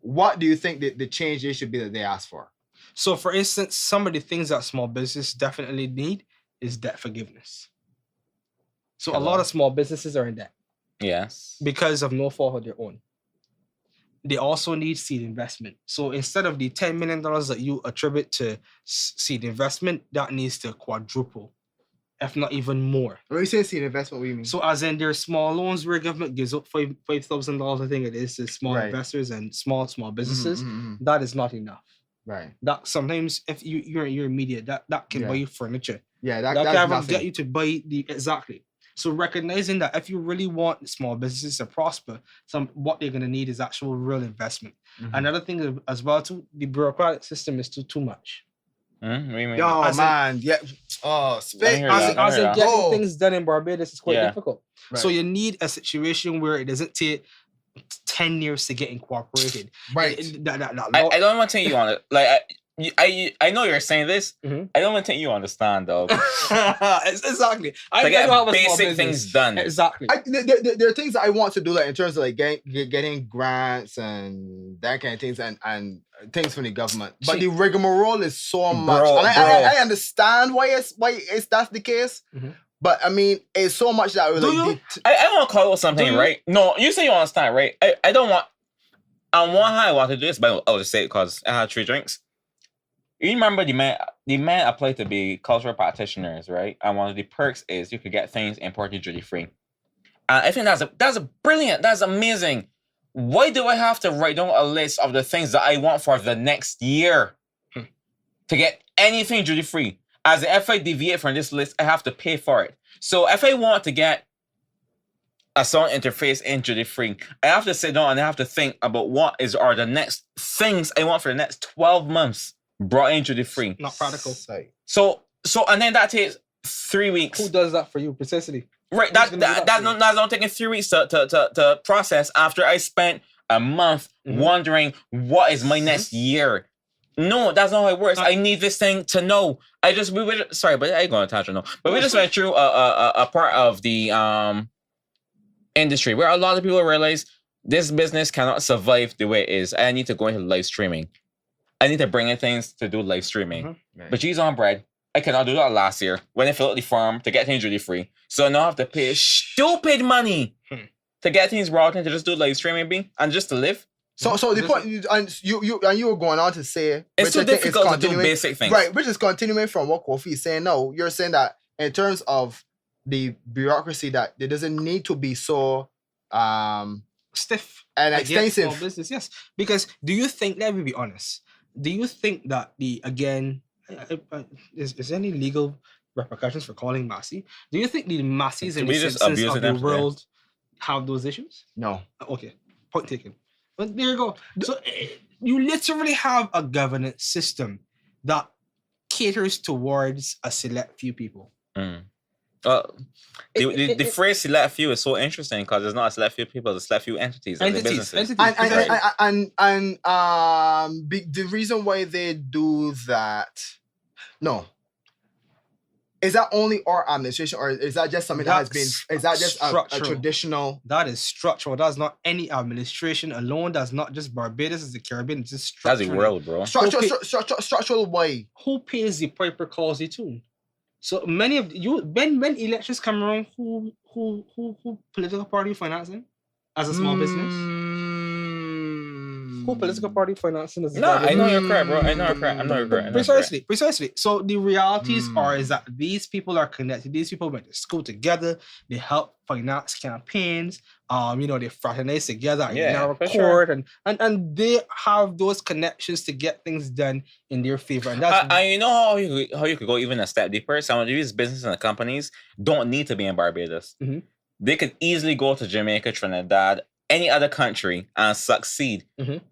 what do you think the change they should be that they ask for? So, for instance, some of the things that small businesses definitely need is debt forgiveness. So, a lot of small businesses are in debt. Yes. Because of no fault of their own. They also need seed investment. So, instead of the $10 million that you attribute to seed investment, that needs to quadruple, if not even more. When you say seed investment, what do you mean? So, as in there's small loans where government gives up $5,000, I think it is, to small investors and small businesses. That is not enough. Right. That sometimes if you're immediate, that can buy you furniture. Yeah, that can get you to buy exactly. So recognizing that if you really want small businesses to prosper, what they're gonna need is actual real investment. Another thing as well too, the bureaucratic system is too much. Man, yeah. Oh, as in getting things done in Barbados is quite difficult. Right. So you need a situation where it doesn't take 10 years to get incorporated. Right. I don't want to take you on it. Like I know you're saying this. I don't want to think you understand, though. Exactly. I get basic things done. Exactly. There are things that I want to do, like in terms of like getting grants and that kind of things, and things from the government. But the rigmarole is so much. And I understand why that's the case. But I mean, it's so much that I want to call out something, right? No, you say you understand, right? I don't want. On one hand, I want to do this, but I'll just say it because I had 3 drinks. You remember the man applied to be cultural practitioners, right? And one of the perks is you could get things imported duty free. And I think that's brilliant. That's amazing. Why do I have to write down a list of the things that I want for the next year to get anything duty free? As if I deviate from this list, I have to pay for it. So if I want to get a sound interface in duty free, I have to sit down and I have to think about what are the next things I want for the next 12 months. Brought in duty free. Not practical. So and then that takes 3 weeks. Who does that for you precisely? Right. That's not taking 3 weeks to process after I spent a month wondering what is my next year. No, that's not how it works. I need this thing to know. Sorry, but I ain't going to touch on no. But we just went through a part of the industry where a lot of people realize this business cannot survive the way it is. I need to go into live streaming. I need to bring in things to do live streaming. Right. But cheese on bread, I cannot do that last year when I filled out the form to get things duty free. So now I have to pay stupid money to get things brought in to just do live streaming and just to live. So the point, and you were going on to say it's too difficult to do basic things, right? Which is continuing from what Kofi is saying. No, you're saying that in terms of the bureaucracy, that it doesn't need to be so stiff and extensive. Small business, yes. Because do you think? Let me be honest. Do you think that is there any legal repercussions for calling Massey? Do you think the Masseys and the Simpsons of the world have those issues? No. Okay, point taken. But there you go. So you literally have a governance system that caters towards a select few people. The phrase select few is so interesting because it's not a select few people, it's a select few entities. And the reason why they do that, no. Is that only our administration, or is that just something that has been? Is that just a traditional? That is structural. That's not any administration alone. That's not just Barbados. It's the Caribbean. It's just structural. That's the world, bro. Structural way. Who pays the piper calls the tune? So many of you, when elections come around, who political party financing as a small business? Who political party financing as a small business? I know you're correct, bro. I know you're correct. Precisely. So the realities is that these people are connected. These people went to school together. They help finance campaigns. They fraternize together in our court, and they have those connections to get things done in their favor. And that's you know how you could go even a step deeper. Some of these businesses and companies don't need to be in Barbados. They could easily go to Jamaica, Trinidad, any other country and succeed.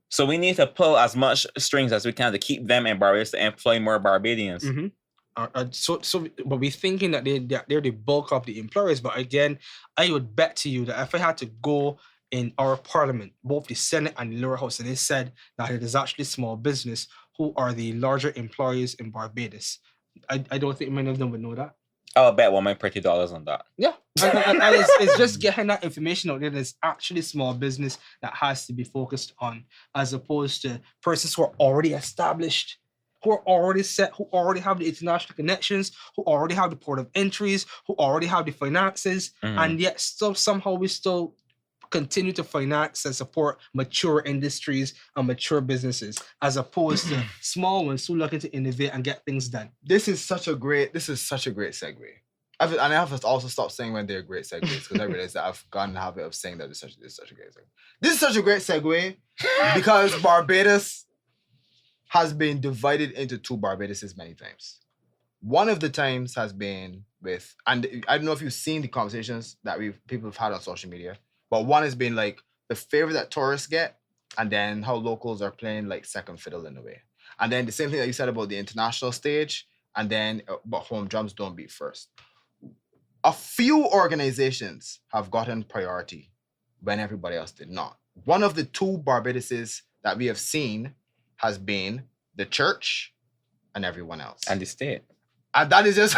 So we need to pull as much strings as we can to keep them in Barbados to employ more Barbadians. But we're thinking that they're the bulk of the employers. But again, I would bet to you that if I had to go in our parliament, both the Senate and the lower house, and they said that it is actually small business who are the larger employers in Barbados, I don't think many of them would know that. I'll bet $1 million $30 on that. Yeah, and it's just getting that information out there. There's actually small business that has to be focused on, as opposed to persons who are already established, who are already set, who already have the international connections, who already have the port of entries, who already have the finances, and yet still somehow we still continue to finance and support mature industries and mature businesses, as opposed to small ones who looking to innovate and get things done. This is such a great segue. And I have to also stop saying when they're great segues, because I realize that I've gotten the habit of saying that this is such a great segue. This is such a great segue because Barbados has been divided into two Barbadoses many times. One of the times has been with, and I don't know if you've seen the conversations that people have had on social media, but one has been like the favor that tourists get, and then how locals are playing like second fiddle in a way. And then the same thing that you said about the international stage, and then but home drums don't beat first. A few organizations have gotten priority when everybody else did not. One of the two Barbadoses that we have seen has been the church and everyone else. And the state. And that is just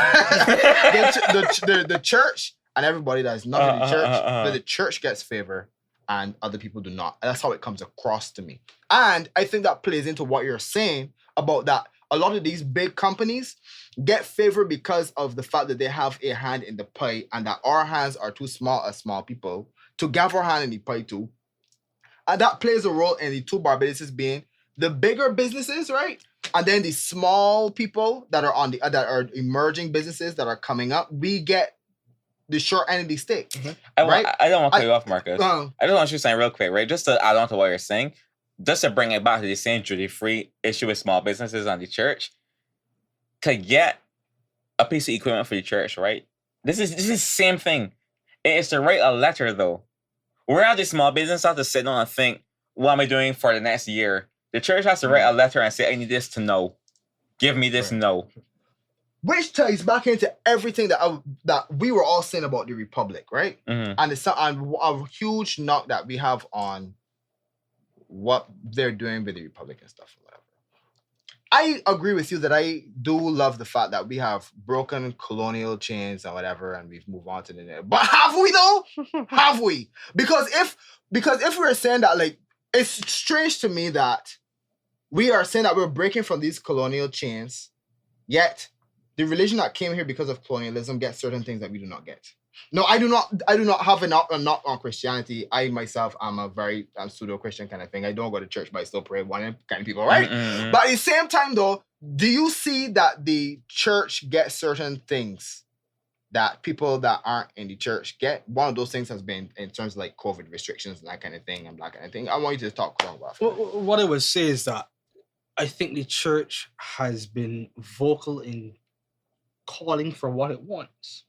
the church and everybody that is not in the church, but the church gets favor and other people do not. And that's how it comes across to me. And I think that plays into what you're saying about that. A lot of these big companies get favor because of the fact that they have a hand in the pie, and that our hands are too small as small people to give our hand in the pie too. And that plays a role in the two Barbadoses being the bigger businesses, right? And then the small people that are that are emerging businesses that are coming up, we get the short end of the stick. I don't want to cut you off, Marcus. I just want you to say real quick, right? Just to add on to what you're saying, just to bring it back to the same duty-free issue with small businesses and the church, to get a piece of equipment for the church, right? This is the same thing. It is to write a letter, though. Where the small business have to sit down and think, what am I doing for the next year? The church has to write a letter and say, I need this to know. Give me this no. Which ties back into everything that we were all saying about the Republic, right? And it's a huge knock that we have on what they're doing with the Republic and stuff or whatever. I agree with you that I do love the fact that we have broken colonial chains and whatever, and we've moved on to the net. But have we though? Have we? Because if we're saying that, like, it's strange to me that we are saying that we're breaking from these colonial chains, yet the religion that came here because of colonialism gets certain things that we do not get. No, I do not have a knock on Christianity. I myself am a very pseudo-Christian kind of thing. I don't go to church, but I still pray one kind of people, right? But at the same time, though, do you see that the church gets certain things that people that aren't in the church get? One of those things has been in terms of like COVID restrictions and that kind of thing and that kind of thing. I want you to talk about that. What I would say is that I think the church has been vocal in calling for what it wants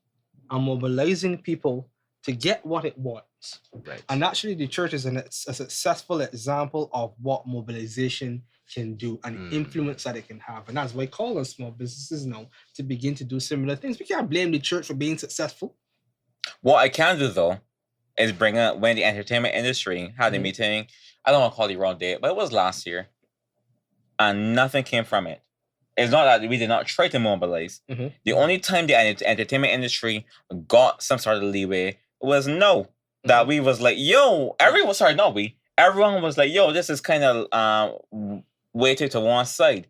and mobilizing people to get what it wants. Right. And actually the church is a successful example of what mobilization can do and influence that it can have. And that's why I call on small businesses now to begin to do similar things. We can't blame the church for being successful. What I can do, though, is bring up when the entertainment industry had a meeting. I don't want to call the wrong date, but it was last year. And nothing came from it. It's not that we did not try to mobilize. The only time the entertainment industry got some sort of leeway was that we was like, yo, everyone was like, yo, this is kind of weighted to one side.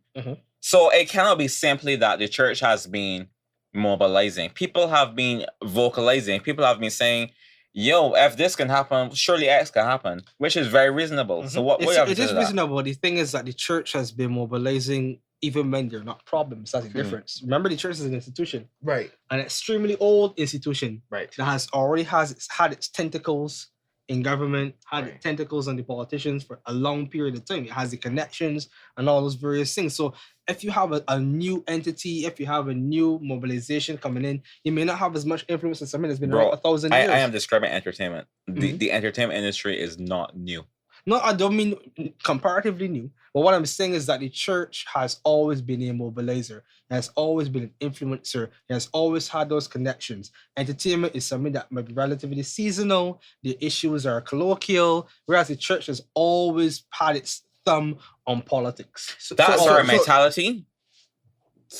So it cannot be simply that the church has been mobilizing. People have been vocalizing. People have been saying, yo, if this can happen, surely X can happen, which is very reasonable. So it is reasonable. The thing is that the church has been mobilizing even when they're not problems. That's the difference. Remember, the church is an institution, right? An extremely old institution, right? That has already had its tentacles in government, had its tentacles on the politicians for a long period of time. It has the connections and all those various things. So if you have a new entity, if you have a new mobilization coming in, you may not have as much influence as something that's been around 1,000 years. I am describing entertainment. The entertainment industry is not new. No, I don't mean comparatively new. But what I'm saying is that the church has always been a mobilizer. It has always been an influencer. It has always had those connections. Entertainment is something that might be relatively seasonal. The issues are colloquial, whereas the church has always had its thumb on politics. That sort of mentality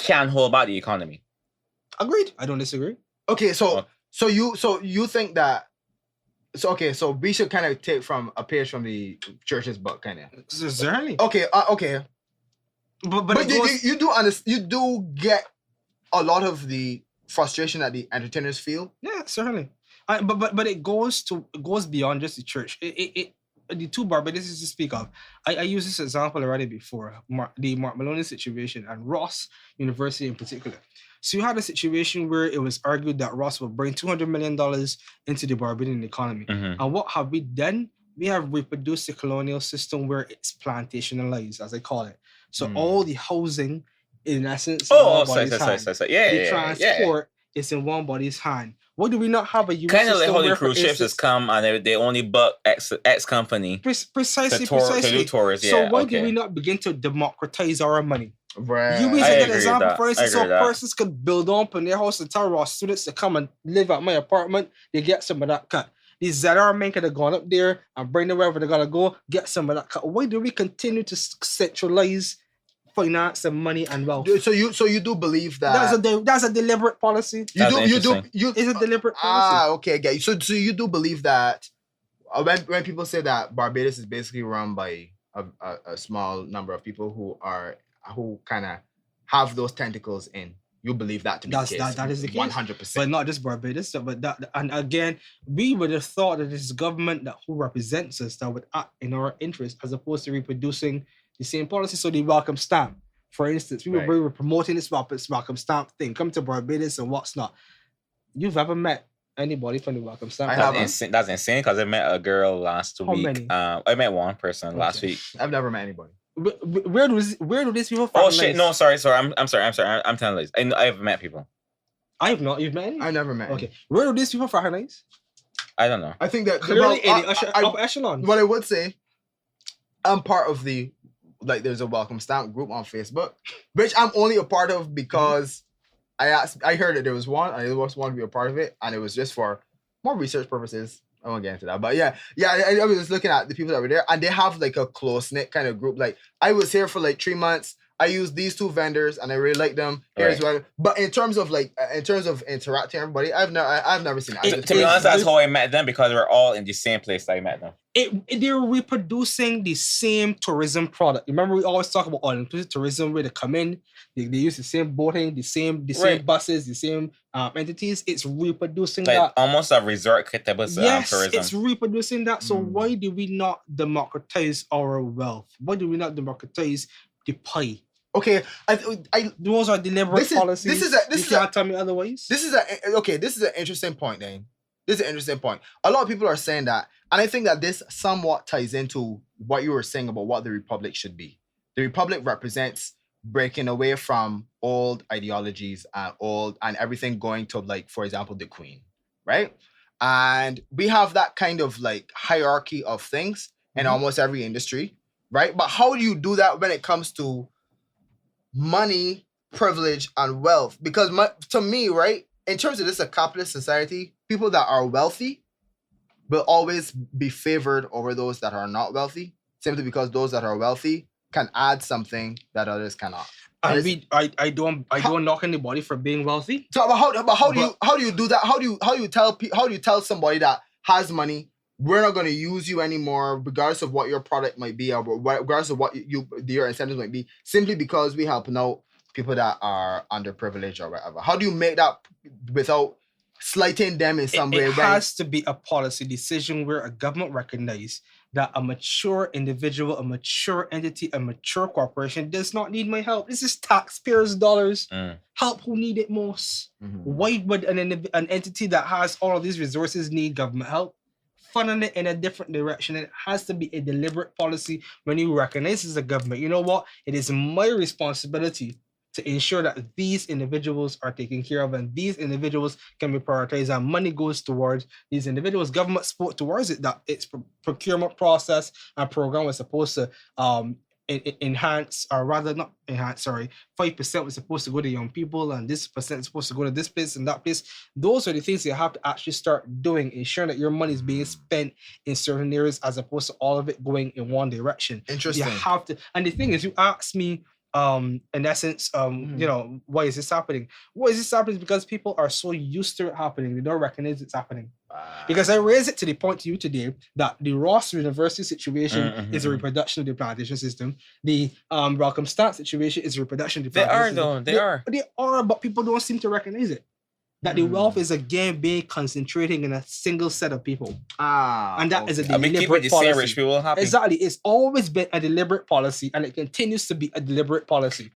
can hold back the economy. Agreed. I don't disagree. Okay, so you think that so we should kind of take from a page from the church's book, kind of. Certainly. Okay, but you do get a lot of the frustration that the entertainers feel. Yeah, certainly. But it goes beyond just the church. The two Barbadians to speak of. I used this example already before. The Mark Maloney situation and Ross University in particular. So you had a situation where it was argued that Ross would bring $200 million into the Barbadian economy. Mm-hmm. And what have we done? We have reproduced the colonial system where it's plantationalized, as I call it. So all the housing, in essence, the transport is in one body's hand. Why do we not have a kind of like how the cruise ships has come and they only book X company precisely. Tourists, so why do we not begin to democratize our money? Right. You use a good example, for instance, so persons could build up in their house and tell our students to come and live at my apartment. They get some of that cut. These ZR men could have gone up there and bring them wherever they're gonna go, get some of that cut. Why do we continue to centralize finance and money and wealth? So you do believe that that's a deliberate policy. It's a deliberate policy. Okay, yeah. So you do believe that when people say that Barbados is basically run by a small number of people who kind of have those tentacles in, you believe that to be the case? That is the case. 100%. But not just Barbados, but that, and again, we would have thought that this government that who represents us that would act in our interest as opposed to reproducing the same policy. So the welcome stamp, for instance, we were promoting this welcome stamp thing. Come to Barbados and what's not. You've ever met anybody from the welcome stamp? That's insane because I met a girl last week. Many? I met one person last week. I've never met anybody. Where do these people? Oh shit! No, sorry. I'm sorry. I'm telling you, I've met people. I have not. You've met any? I never met. Okay, where do these people fraternize? I don't know. I think that clearly in the upper echelon. What I would say, I'm part of the there's a welcome stamp group on Facebook, which I'm only a part of because I heard that there was one, and I just wanted to be a part of it, and it was just for more research purposes. I won't get into that, but yeah, I was looking at the people that were there, and they have like a close-knit kind of group. Like, I was here for like 3 months. I used these two vendors, and I really like them. Here's what. But in terms of interacting with everybody, I've never seen that. To be honest, that's how I met them, because we're all in the same place that I met them. They're reproducing the same tourism product. Remember, we always talk about all-inclusive tourism where they come in, they use the same boating, the same buses, the same entities. It's reproducing like that. Almost a resort type of tourism. It's reproducing that. So why do we not democratize our wealth? Why do we not democratize the pie? Okay, those are deliberate policies. You can't tell me otherwise. This is an interesting point, Dane. This is an interesting point. A lot of people are saying that, and I think that this somewhat ties into what you were saying about what the Republic should be. The Republic represents breaking away from old ideologies and everything going to, like, for example, the Queen, right? And we have that kind of like hierarchy of things in almost every industry, right? But how do you do that when it comes to money, privilege, and wealth? Because to me, right, in terms of this a capitalist society, people that are wealthy will always be favored over those that are not wealthy, simply because those that are wealthy can add something that others cannot. I don't knock anybody for being wealthy. So, how do you do that? How do you tell somebody that has money, we're not going to use you anymore, regardless of what your product might be, or regardless of what your incentives might be, simply because we help out people that are underprivileged or whatever? How do you make that without slighting them in some way? It has to be a policy decision where a government recognizes that a mature individual, a mature entity, a mature corporation does not need my help. This is taxpayers' dollars. Help who need it most. Why would an entity that has all of these resources need government help? Funding it in a different direction. It has to be a deliberate policy when you recognize as a government, you know what? It is my responsibility to ensure that these individuals are taken care of and these individuals can be prioritized and money goes towards these individuals. Government support towards it, that its procurement process and program was supposed to enhance, or rather not enhance, sorry, 5% was supposed to go to young people and this percent is supposed to go to this place and that place. Those are the things you have to actually start doing, ensuring that your money is being spent in certain areas as opposed to all of it going in one direction. Interesting. You have to, and the thing is, you ask me, in essence, you know, why is this happening? Why is this happening? Because people are so used to it happening, they don't recognize it's happening. Because I raised it to the point to you today that the Ross University situation is a reproduction of the plantation system. The Welcome Start situation is a reproduction of the plantation system. They are, but people don't seem to recognize it. That the wealth is again being concentrating in a single set of people. And that is a deliberate policy. Rich people happy. Exactly. It's always been a deliberate policy and it continues to be a deliberate policy.